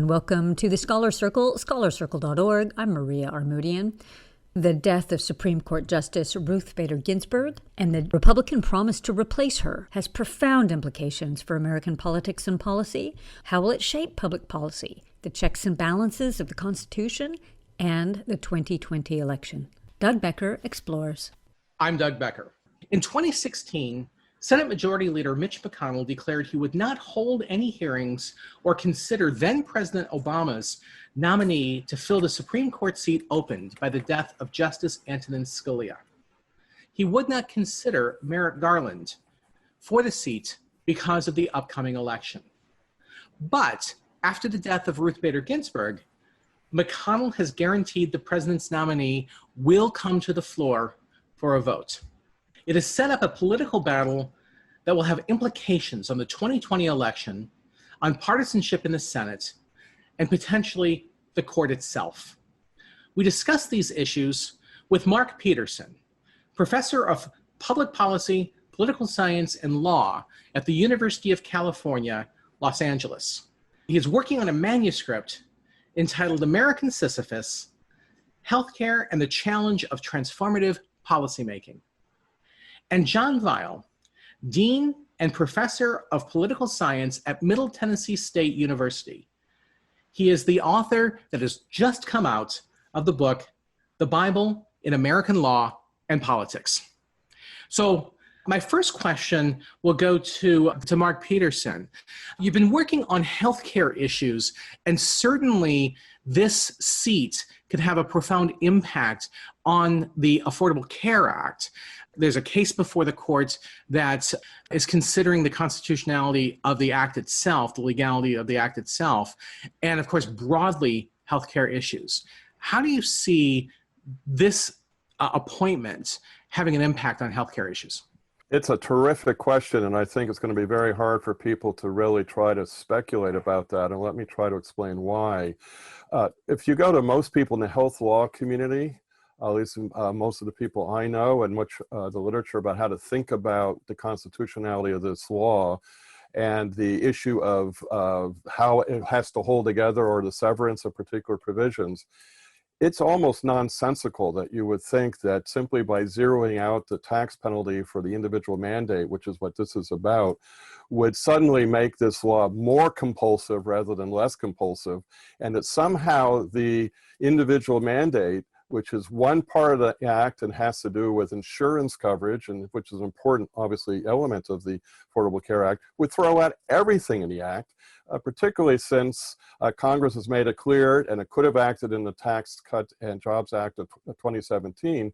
And welcome to the Scholar Circle, scholarcircle.org. I'm Maria Armoudian. The death of Supreme Court Justice Ruth Bader Ginsburg and the Republican promise to replace her has profound implications for American politics and policy. How will it shape public policy, the checks and balances of the Constitution, and the 2020 election? Doug Becker explores. I'm Doug Becker. In 2016, Senate Majority Leader Mitch McConnell declared he would not hold any hearings or consider then-President Obama's nominee to fill the Supreme Court seat opened by the death of Justice Antonin Scalia. He would not consider Merrick Garland for the seat because of the upcoming election. But after the death of Ruth Bader Ginsburg, McConnell has guaranteed the president's nominee will come to the floor for a vote. It has set up a political battle that will have implications on the 2020 election, on partisanship in the Senate, and potentially the court itself. We discuss these issues with Mark Peterson, professor of public policy, political science, and law at the University of California, Los Angeles. He is working on a manuscript entitled American Sisyphus, Healthcare and the Challenge of Transformative Policymaking. And John Weil, Dean and Professor of Political Science at Middle Tennessee State University. He is the author that has just come out of the book, The Bible in American Law and Politics. So my first question will go to Mark Peterson. You've been working on healthcare issues, and certainly this seat could have a profound impact on the Affordable Care Act. There's a case before the court that is considering the constitutionality of the act itself, the legality of the act itself, and of course, broadly, healthcare issues. How do you see this appointment having an impact on healthcare issues? It's a terrific question, and I think it's going to be very hard for people to really try to speculate about that, and let me try to explain why. If you go to most people in the health law community, at least most of the people I know, and much the literature about how to think about the constitutionality of this law and the issue of how it has to hold together or the severance of particular provisions, it's almost nonsensical that you would think that simply by zeroing out the tax penalty for the individual mandate, which is what this is about, would suddenly make this law more compulsive rather than less compulsive, and that somehow the individual mandate, which is one part of the act and has to do with insurance coverage, and which is an important, obviously, element of the Affordable Care Act, would throw out everything in the act, particularly since Congress has made it clear, and it could have acted in the Tax Cut and Jobs Act of 2017,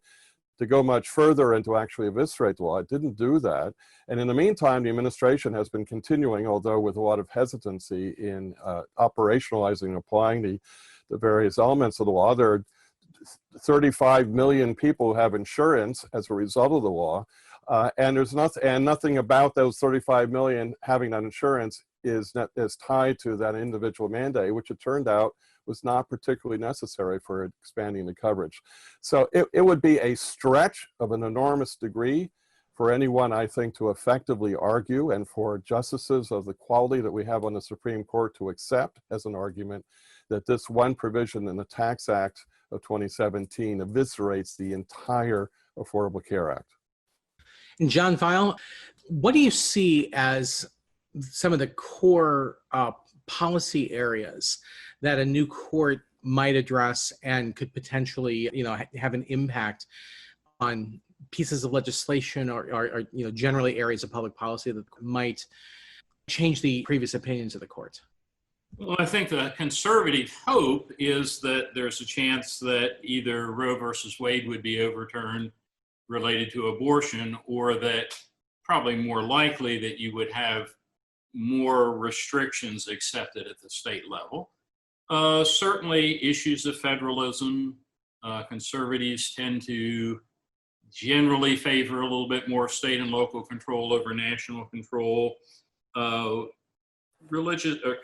to go much further and to actually eviscerate the law. It didn't do that. And in the meantime, the administration has been continuing, although with a lot of hesitancy, in operationalizing and applying the various elements of the law. There are 35 million people who have insurance as a result of the law, and there's nothing about those 35 million having that insurance is tied to that individual mandate, which it turned out was not particularly necessary for expanding the coverage. So it would be a stretch of an enormous degree for anyone, I think, to effectively argue, and for justices of the quality that we have on the Supreme Court to accept as an argument that this one provision in the Tax Act of 2017 eviscerates the entire Affordable Care Act. And John Weil, what do you see as some of the core policy areas that a new court might address and could potentially, have an impact on pieces of legislation or generally areas of public policy that might change the previous opinions of the court? Well, I think the conservative hope is that there's a chance that either Roe versus Wade would be overturned related to abortion, or that probably more likely that you would have more restrictions accepted at the state level. Certainly issues of federalism, conservatives tend to generally favor a little bit more state and local control over national control.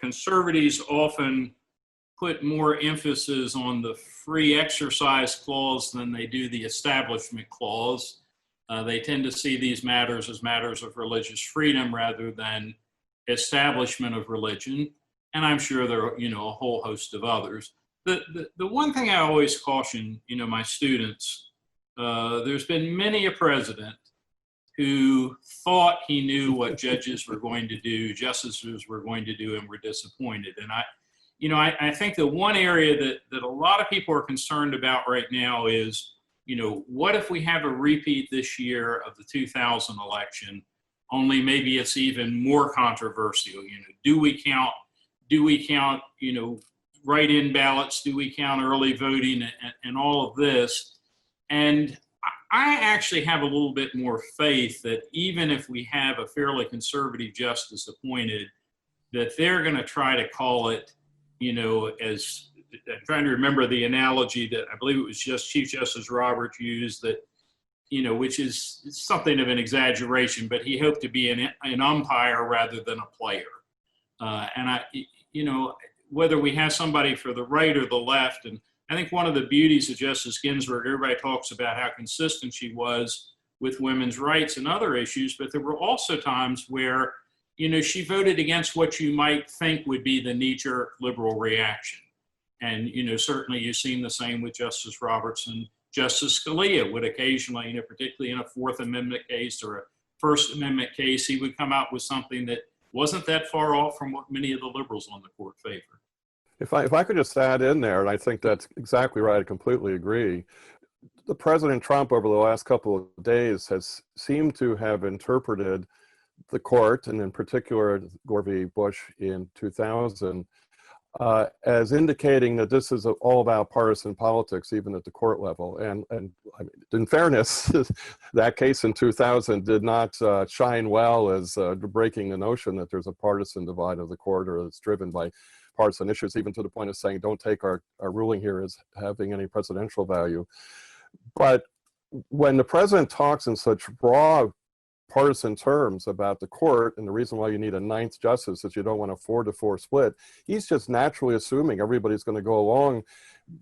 Conservatives often put more emphasis on the free exercise clause than they do the establishment clause. They tend to see these matters as matters of religious freedom rather than establishment of religion. and I'm sure there are, a whole host of others. The one thing I always caution, my students, there's been many a president who thought he knew what judges were going to do, justices were going to do, and were disappointed. And I think the one area that a lot of people are concerned about right now is, what if we have a repeat this year of the 2000 election, only maybe it's even more controversial. Do we count, write-in ballots? Do we count early voting and all of this? And I actually have a little bit more faith that even if we have a fairly conservative justice appointed, that they're going to try to call it, as I'm trying to remember the analogy that I believe it was just Chief Justice Roberts used, that, which is something of an exaggeration, but he hoped to be an umpire rather than a player. Whether we have somebody for the right or the left, and I think one of the beauties of Justice Ginsburg, everybody talks about how consistent she was with women's rights and other issues, but there were also times where, she voted against what you might think would be the knee-jerk liberal reaction. And, certainly you've seen the same with Justice Roberts, and Justice Scalia would occasionally, particularly in a Fourth Amendment case or a First Amendment case, he would come out with something that wasn't that far off from what many of the liberals on the court favor. If I could just add in there, and I think that's exactly right, I completely agree. The President Trump over the last couple of days has seemed to have interpreted the court, and in particular Gore v. Bush in 2000, as indicating that this is all about partisan politics, even at the court level. And I mean, in fairness, that case in 2000 did not shine well as breaking the notion that there's a partisan divide of the court, or it's driven by partisan issues, even to the point of saying, don't take our ruling here as having any presidential value. But when the president talks in such raw partisan terms about the court, and the reason why you need a ninth justice is you don't want a 4-4 split, he's just naturally assuming everybody's going to go along,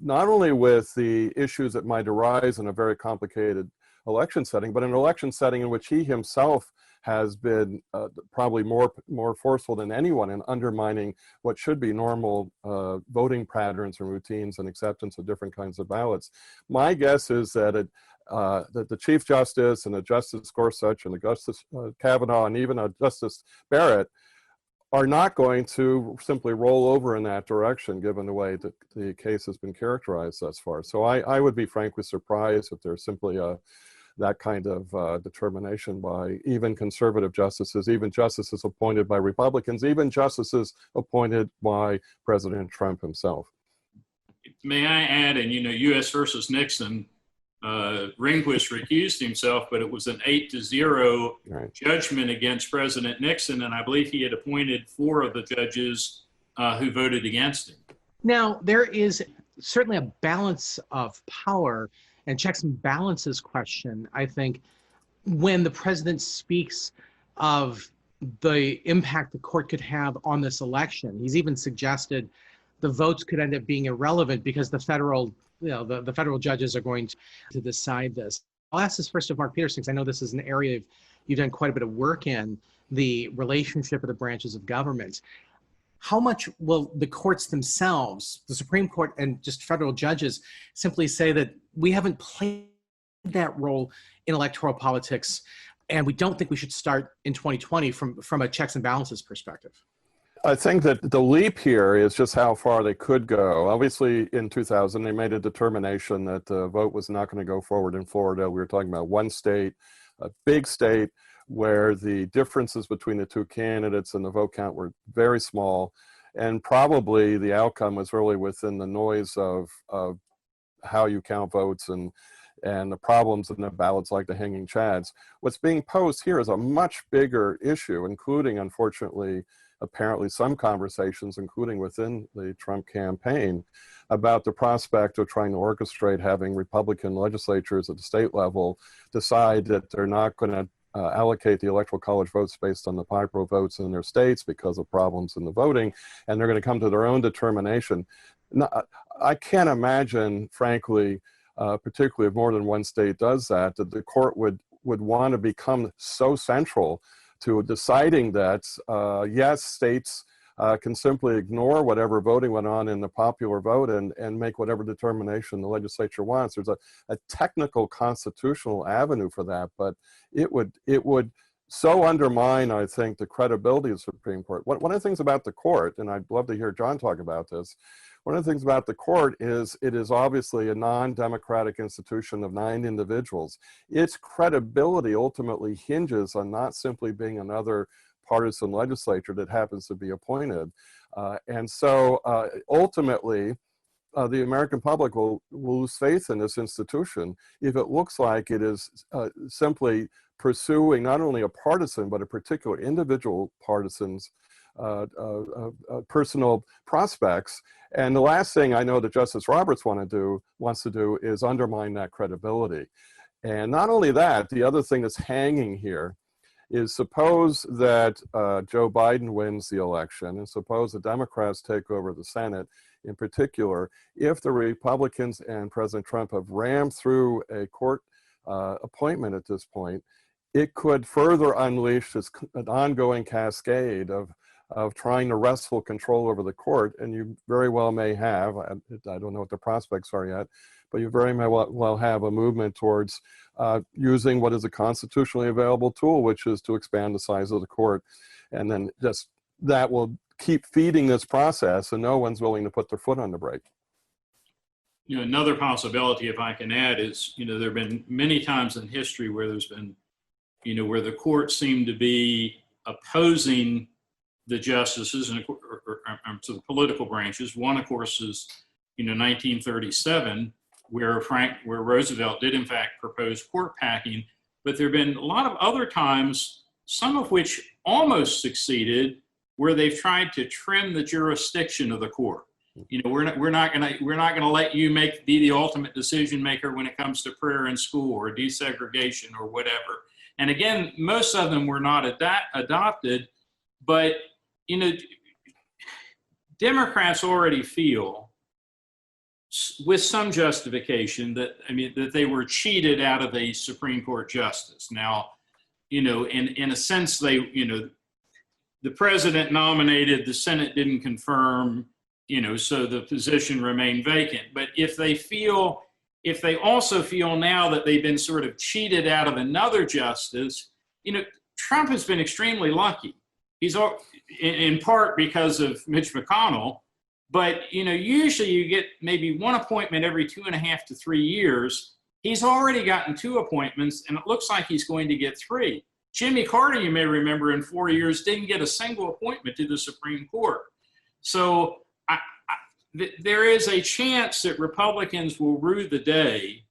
not only with the issues that might arise in a very complicated election setting, but an election setting in which he himself has been probably more forceful than anyone in undermining what should be normal voting patterns and routines and acceptance of different kinds of ballots. My guess is that that the Chief Justice and the Justice Gorsuch and the Justice Kavanaugh and even Justice Barrett are not going to simply roll over in that direction, given the way that the case has been characterized thus far. So I would be frankly surprised if there's simply that kind of determination by even conservative justices, even justices appointed by Republicans, even justices appointed by President Trump himself. May I add, and U.S. versus Nixon, Rehnquist recused himself, but it was an 8-0 right. judgment against President Nixon, and I believe he had appointed 4 of the judges who voted against him. Now, there is certainly a balance of power and checks and balances question, I think, when the president speaks of the impact the court could have on this election. He's even suggested the votes could end up being irrelevant because the federal judges are going to decide this. I'll ask this first of Mark Peterson, because I know this is an area you've done quite a bit of work in, the relationship of the branches of government. How much will the courts themselves, the Supreme Court and just federal judges, simply say that we haven't played that role in electoral politics, and we don't think we should start in 2020 from a checks and balances perspective? I think that the leap here is just how far they could go. Obviously, in 2000, they made a determination that the vote was not going to go forward in Florida. We were talking about one state, a big state, where the differences between the two candidates and the vote count were very small. And probably the outcome was really within the noise of how you count votes and the problems in the ballots like the hanging chads. What's being posed here is a much bigger issue, including, unfortunately, apparently some conversations, including within the Trump campaign, about the prospect of trying to orchestrate having Republican legislatures at the state level decide that they're not going to allocate the Electoral College votes based on the popular votes in their states because of problems in the voting, and they're going to come to their own determination. Now, I can't imagine, frankly, particularly if more than one state does that the court would want to become so central to deciding that, yes, states can simply ignore whatever voting went on in the popular vote and make whatever determination the legislature wants. There's a technical constitutional avenue for that, but it would so undermine, I think, the credibility of the Supreme Court. One of the things about the court, and I'd love to hear John talk about this, one of the things about the court is it is obviously a non-democratic institution of 9 individuals. Its credibility ultimately hinges on not simply being another partisan legislature that happens to be appointed. And so ultimately, the American public will lose faith in this institution if it looks like it is simply pursuing not only a partisan, but a particular individual partisan's personal prospects. And the last thing I know that Justice Roberts wants to do is undermine that credibility. And not only that, the other thing that's hanging here is suppose that Joe Biden wins the election, and suppose the Democrats take over the Senate in particular. If the Republicans and President Trump have rammed through a court appointment at this point, it could further unleash an ongoing cascade of trying to wrestle control over the court, and you very well may have, I don't know what the prospects are yet, but you very may well have a movement towards using what is a constitutionally available tool, which is to expand the size of the court. And then just that will keep feeding this process, and no one's willing to put their foot on the brake. You know, another possibility, if I can add, is, you know, there have been many times in history where there's been, you know, where the courts seem to be opposing the justices and to the political branches. One, of course, is, you know, 1937, where Roosevelt did in fact propose court packing. But there have been a lot of other times, some of which almost succeeded, where they've tried to trim the jurisdiction of the court. You know, we're not going to let you be the ultimate decision maker when it comes to prayer in school or desegregation or whatever. And again, most of them were not adopted, but, you know, Democrats already feel, with some justification, that, I mean, that they were cheated out of a Supreme Court justice. Now, you know, in a sense, you know, the president nominated, the Senate didn't confirm, you know, so the position remained vacant. But if they also feel now that they've been sort of cheated out of another justice, you know, Trump has been extremely lucky. He's in part because of Mitch McConnell, but, you know, usually you get maybe one appointment every 2.5 to 3 years. He's already gotten 2 appointments, and it looks like he's going to get 3. Jimmy Carter, you may remember, in 4 years, didn't get a single appointment to the Supreme Court. So there is a chance that Republicans will rue the day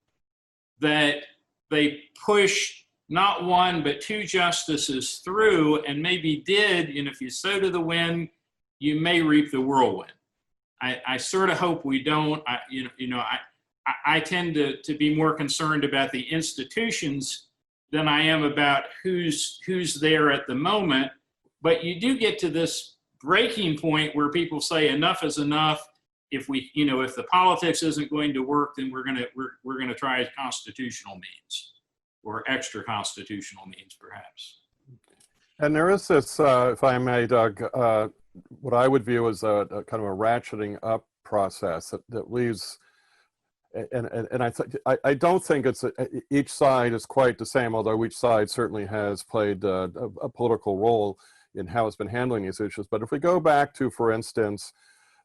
that they push not 1, but 2 justices through, and maybe did, and if you sow to the wind, you may reap the whirlwind. I sort of hope we don't. I tend to be more concerned about the institutions than I am about who's there at the moment. But you do get to this breaking point where people say enough is enough. If the politics isn't going to work, then we're gonna try constitutional means, or extra constitutional means, perhaps. And there is this, if I may, Doug, what I would view as a kind of a ratcheting up process that leaves, and I don't think each side is quite the same, although each side certainly has played a political role in how it's been handling these issues. But if we go back to, for instance,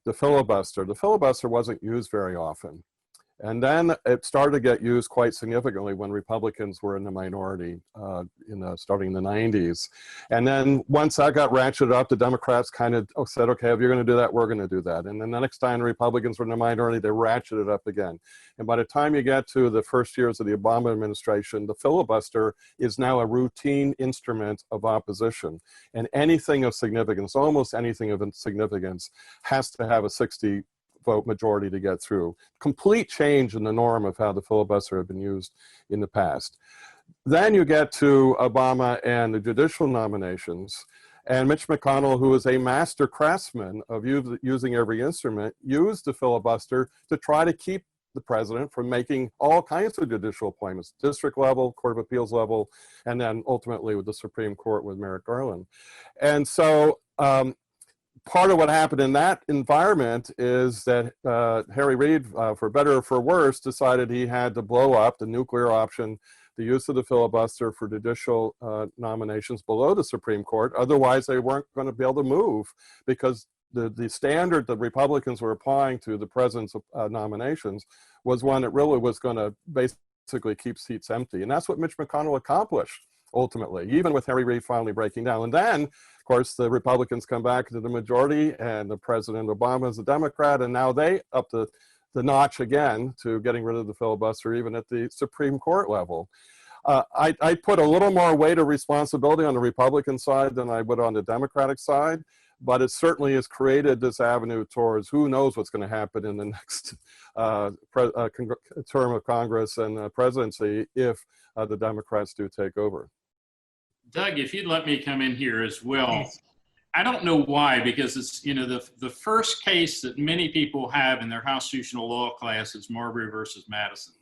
the filibuster wasn't used very often. And then it started to get used quite significantly when Republicans were in the minority starting in the 90s. And then once that got ratcheted up, the Democrats kind of said, okay, if you're going to do that, we're going to do that. And then the next time the Republicans were in the minority, they ratcheted it up again. And by the time you get to the first years of the Obama administration, the filibuster is now a routine instrument of opposition. And anything of significance, almost anything of significance, has to have a 60 vote majority to get through. Complete change in the norm of how the filibuster had been used in the past. Then you get to Obama and the judicial nominations, and Mitch McConnell, who is a master craftsman of using every instrument, used the filibuster to try to keep the president from making all kinds of judicial appointments, district level, Court of Appeals level, and then ultimately with the Supreme Court with Merrick Garland. And so part of what happened in that environment is that Harry Reid, for better or for worse, decided he had to blow up the nuclear option, the use of the filibuster for judicial nominations below the Supreme Court. Otherwise, they weren't going to be able to move, because the standard that Republicans were applying to the president's nominations was one that really was going to basically keep seats empty. And that's what Mitch McConnell accomplished, ultimately, even with Harry Reid finally breaking down. And then, of course, the Republicans come back to the majority, and the President Obama is a Democrat, and now they up the notch again to getting rid of the filibuster, even at the Supreme Court level. I put a little more weight of responsibility on the Republican side than I would on the Democratic side, but it certainly has created this avenue towards who knows what's going to happen in the next term of Congress and presidency if the Democrats do take over. Doug, if you'd let me come in here as well. I don't know why, because it's, the first case that many people have in their constitutional law class is Marbury versus Madison.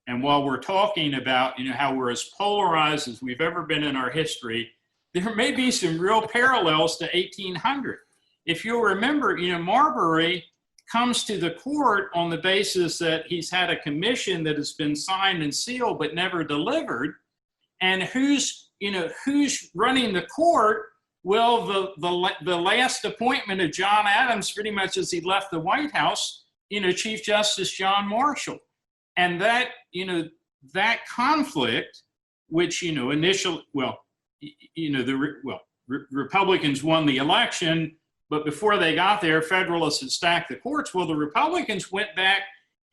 And while we're talking about, how we're as polarized as we've ever been in our history, there may be some real parallels to 1800. If you'll remember, Marbury comes to the court on the basis that he's had a commission that has been signed and sealed but never delivered. And who's running the court? Well, the last appointment of John Adams, pretty much as he left the White House, Chief Justice John Marshall. And that, that conflict, which, initially, Republicans won the election, but before they got there, Federalists had stacked the courts. Well, the Republicans went back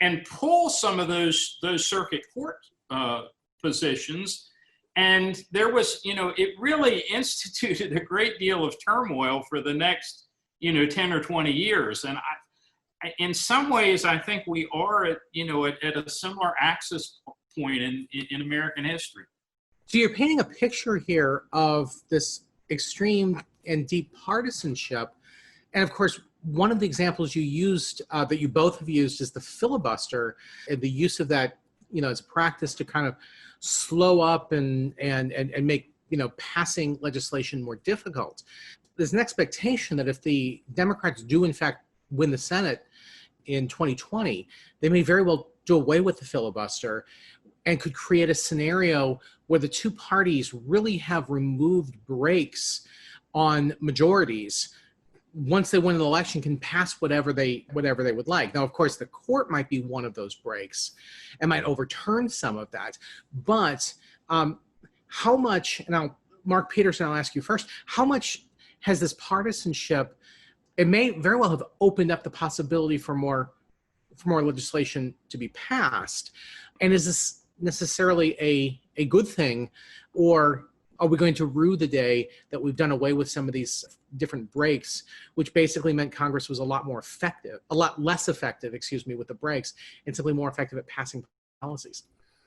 and pulled some of those circuit court positions. And there was, it really instituted a great deal of turmoil for the next, 10 or 20 years. And in some ways, I think we are at, at a similar axis point in American history. So you're painting a picture here of this extreme and deep partisanship. And of course, one of the examples you used, that you both have used, is the filibuster, and the use of that, as a practice to kind of slow up and make, passing legislation more difficult. There's an expectation that if the Democrats do in fact win the Senate in 2020, they may very well do away with the filibuster and could create a scenario where the two parties really have removed brakes on majorities. Once they win an election, can pass whatever they would like. Now, of course, the court might be one of those breaks and might overturn some of that. But how much, and Mark Peterson, I'll ask you first, how much has this partisanship, it may very well have opened up the possibility for more legislation to be passed? And is this necessarily a good thing, or are we going to rue the day that we've done away with some of these different breaks, which basically meant Congress was a lot less effective, with the breaks, and simply more effective at passing policies?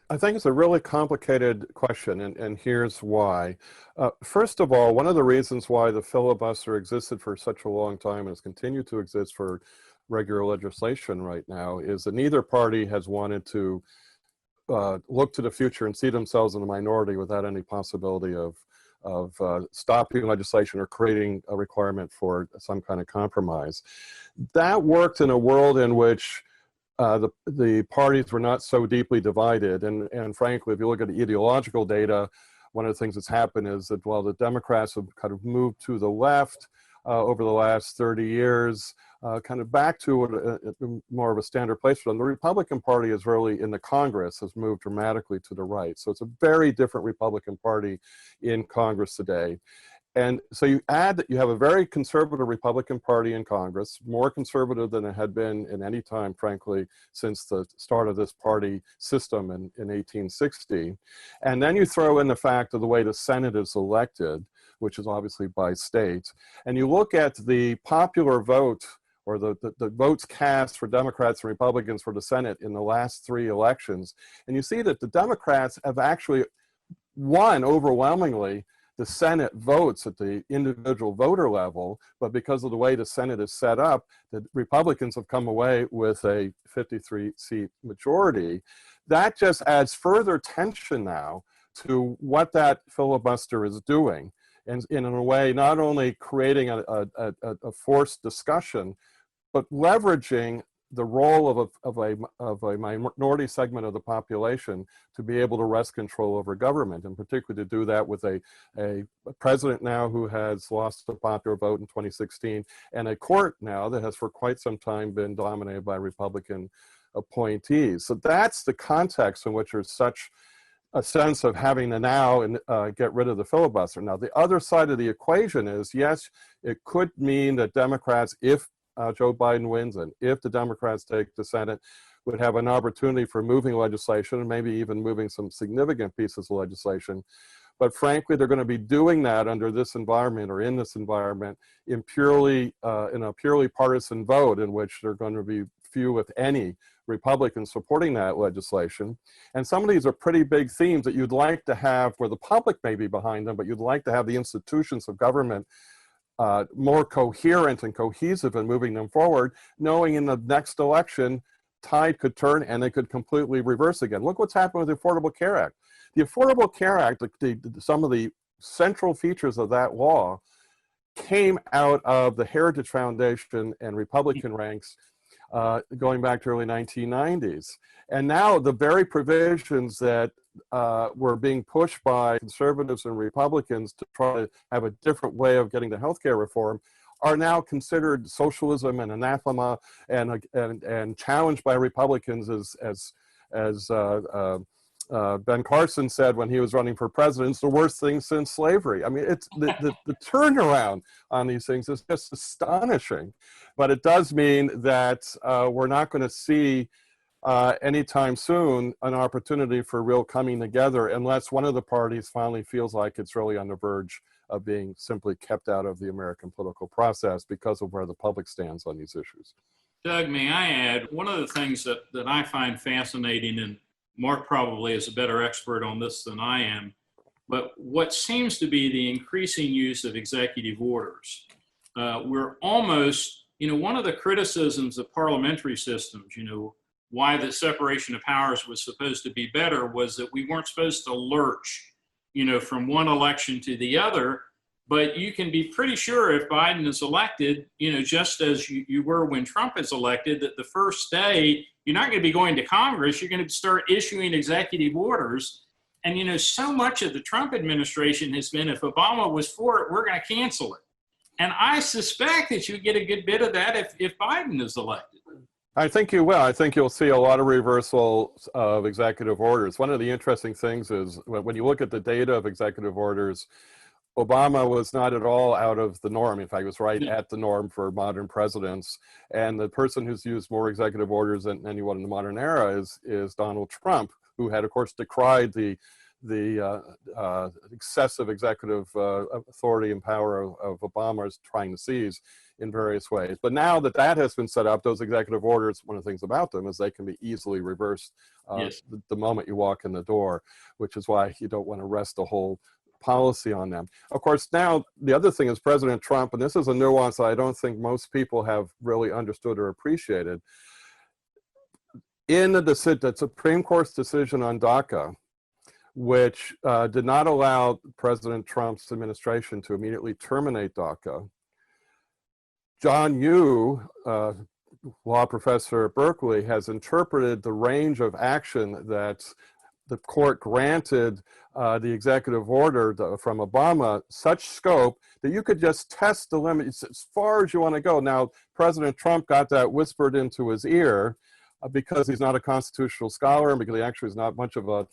I think it's a really complicated question, and here's why. First of all, one of the reasons why the filibuster existed for such a long time and has continued to exist for regular legislation right now is that neither party has wanted to look to the future and see themselves in the minority without any possibility of stopping legislation or creating a requirement for some kind of compromise. That worked in a world in which the parties were not so deeply divided. And frankly, if you look at the ideological data, one of the things that's happened is that while the Democrats have kind of moved to the left over the last 30 years, kind of back to more of a standard place for them, the Republican Party is really, in the Congress, has moved dramatically to the right. So it's a very different Republican Party in Congress today. And so you add that you have a very conservative Republican Party in Congress, more conservative than it had been in any time, frankly, since the start of this party system in 1860. And then you throw in the fact of the way the Senate is elected, which is obviously by state. And you look at the popular vote, or the votes cast for Democrats and Republicans for the Senate in the last 3 elections. And you see that the Democrats have actually won overwhelmingly the Senate votes at the individual voter level, but because of the way the Senate is set up, the Republicans have come away with a 53-seat majority. That just adds further tension now to what that filibuster is doing. and in a way not only creating a forced discussion, but leveraging the role of a minority segment of the population to be able to wrest control over government, and particularly to do that with a president now who has lost the popular vote in 2016, and a court now that has for quite some time been dominated by Republican appointees. So that's the context in which there's such a sense of having to now get rid of the filibuster. Now, the other side of the equation is, yes, it could mean that Democrats, if Joe Biden wins and if the Democrats take the Senate, would have an opportunity for moving legislation and maybe even moving some significant pieces of legislation. But frankly, they're going to be doing that under this environment, or in this environment, in a purely partisan vote, in which there are going to be few, if any, Republicans supporting that legislation. And some of these are pretty big themes that you'd like to have where the public may be behind them, but you'd like to have the institutions of government more coherent and cohesive in moving them forward, knowing in the next election, tide could turn and they could completely reverse again. Look what's happened with the Affordable Care Act. The Affordable Care Act, some of the central features of that law came out of the Heritage Foundation and Republican ranks going back to early 1990s. And now the very provisions that were being pushed by conservatives and Republicans to try to have a different way of getting to healthcare reform are now considered socialism and anathema, and challenged by Republicans as Ben Carson said when he was running for president, it's the worst thing since slavery. I mean, it's the turnaround on these things is just astonishing. But it does mean that we're not going to see anytime soon an opportunity for real coming together unless one of the parties finally feels like it's really on the verge of being simply kept out of the American political process because of where the public stands on these issues. Doug, may I add, one of the things that I find fascinating, and Mark probably is a better expert on this than I am, but what seems to be the increasing use of executive orders. We're almost, one of the criticisms of parliamentary systems, why the separation of powers was supposed to be better was that we weren't supposed to lurch, from one election to the other. But you can be pretty sure if Biden is elected, just as you were when Trump is elected, that the first day, you're not going to be going to Congress, you're going to start issuing executive orders. And, so much of the Trump administration has been, if Obama was for it, we're going to cancel it. And I suspect that you get a good bit of that if Biden is elected. I think you will. I think you'll see a lot of reversals of executive orders. One of the interesting things is when you look at the data of executive orders, Obama was not at all out of the norm. In fact, he was right at the norm for modern presidents. And the person who's used more executive orders than anyone in the modern era is Donald Trump, who had, of course, decried the excessive executive authority and power of Obama's trying to seize in various ways. But now that has been set up, those executive orders, one of the things about them is they can be easily reversed the moment you walk in the door, which is why you don't want to rest the whole policy on them. Of course, now the other thing is President Trump, and this is a nuance I don't think most people have really understood or appreciated. In the Supreme Court's decision on DACA, which did not allow President Trump's administration to immediately terminate DACA, John Yoo, law professor at Berkeley, has interpreted the range of action that the court granted the executive order from Obama such scope that you could just test the limits as far as you want to go. Now, President Trump got that whispered into his ear because he's not a constitutional scholar and because he actually is not much of a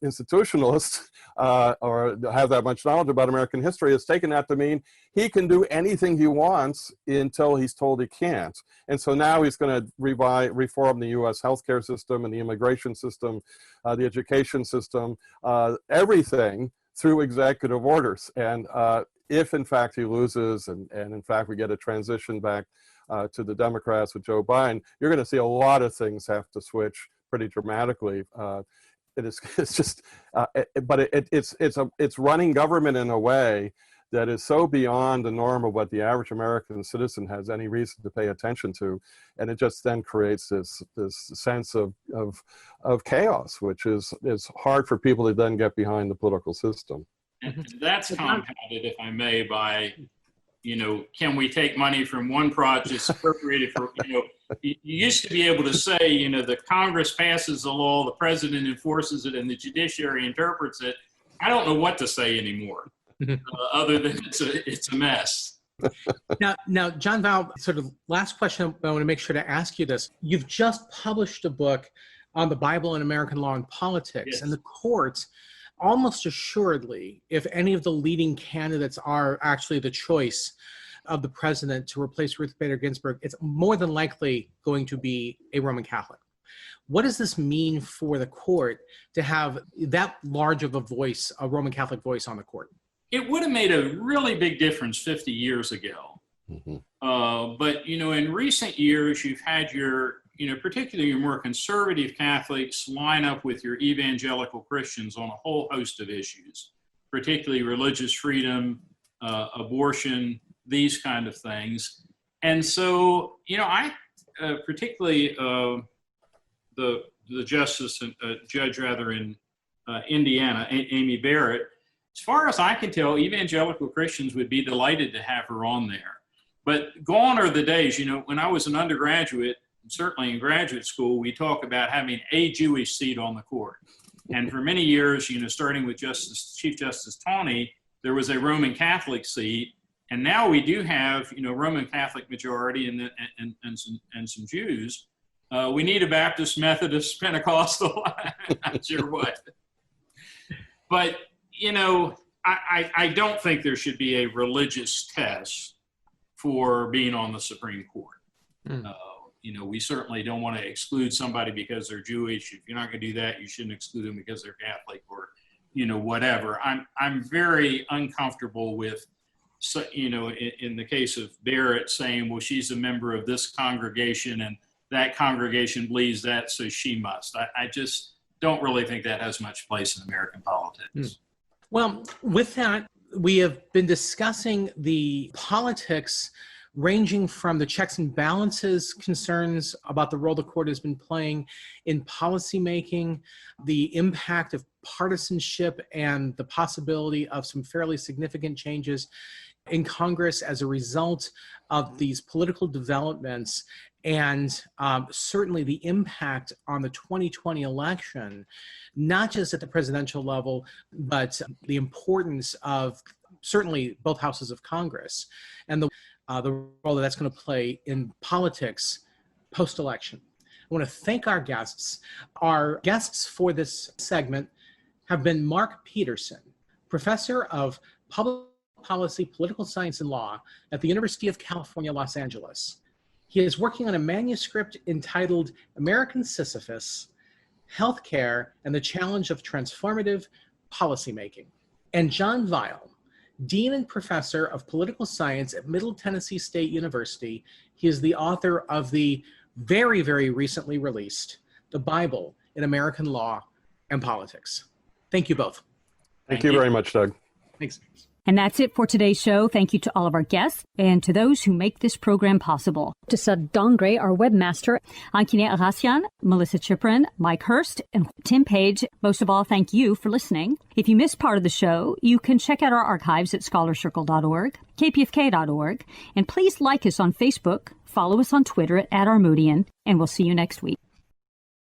institutionalist or have that much knowledge about American history, has taken that to mean he can do anything he wants until he's told he can't. And so now he's going to reform the U.S. healthcare system and the immigration system, the education system, everything through executive orders. And if in fact he loses and in fact we get a transition back to the Democrats with Joe Biden, you're going to see a lot of things have to switch pretty dramatically. It's just, but it's running government in a way that is so beyond the norm of what the average American citizen has any reason to pay attention to, and it just then creates this sense of chaos, which is hard for people to then get behind the political system. And that's compounded, if I may, by, can we take money from one project, appropriate it for, you used to be able to say, the Congress passes the law, the president enforces it, and the judiciary interprets it. I don't know what to say anymore, other than it's a mess. Now, John Val, sort of last question, I want to make sure to ask you this. You've just published a book on the Bible and American law and politics, Yes. and the courts, almost assuredly, if any of the leading candidates are actually the choice of the president to replace Ruth Bader Ginsburg, it's more than likely going to be a Roman Catholic. What does this mean for the court to have that large of a voice, a Roman Catholic voice on the court? It would have made a really big difference 50 years ago. But, in recent years, you've had your, particularly your more conservative Catholics line up with your evangelical Christians on a whole host of issues, particularly religious freedom, abortion, these kind of things. And so, I particularly the justice, judge rather in Indiana, Amy Barrett, as far as I can tell, evangelical Christians would be delighted to have her on there. But gone are the days, when I was an undergraduate, certainly in graduate school, we talk about having a Jewish seat on the court. And for many years, starting with Chief Justice Taney, there was a Roman Catholic seat. And now we do have, Roman Catholic majority and some Jews. We need a Baptist, Methodist, Pentecostal, not sure what. But, I don't think there should be a religious test for being on the Supreme Court. We certainly don't want to exclude somebody because they're Jewish. If you're not going to do that, you shouldn't exclude them because they're Catholic or, whatever. I'm very uncomfortable with, in the case of Barrett saying, well, she's a member of this congregation and that congregation believes that, so she must. I just don't really think that has much place in American politics. Well, with that, we have been discussing the politics ranging from the checks and balances concerns about the role the court has been playing in policymaking, the impact of partisanship and the possibility of some fairly significant changes in Congress as a result of these political developments, and certainly the impact on the 2020 election, not just at the presidential level, but the importance of certainly both houses of Congress and the role that that's going to play in politics post-election. I want to thank our guests. Our guests for this segment have been Mark Peterson, professor of public policy, political science, and law at the University of California, Los Angeles. He is working on a manuscript entitled American Sisyphus, Healthcare and the Challenge of Transformative Policymaking. And John Weil, Dean and Professor of Political Science at Middle Tennessee State University. He is the author of the very, very recently released The Bible in American Law and Politics. Thank you both. Thank you very much, Doug. Thanks. And that's it for today's show. Thank you to all of our guests and to those who make this program possible. To Sud Dongre, our webmaster, Ankine Arasian, Melissa Chiprin, Mike Hurst, and Tim Page. Most of all, thank you for listening. If you missed part of the show, you can check out our archives at scholarcircle.org, kpfk.org, and please like us on Facebook, follow us on Twitter at Armodian, and we'll see you next week.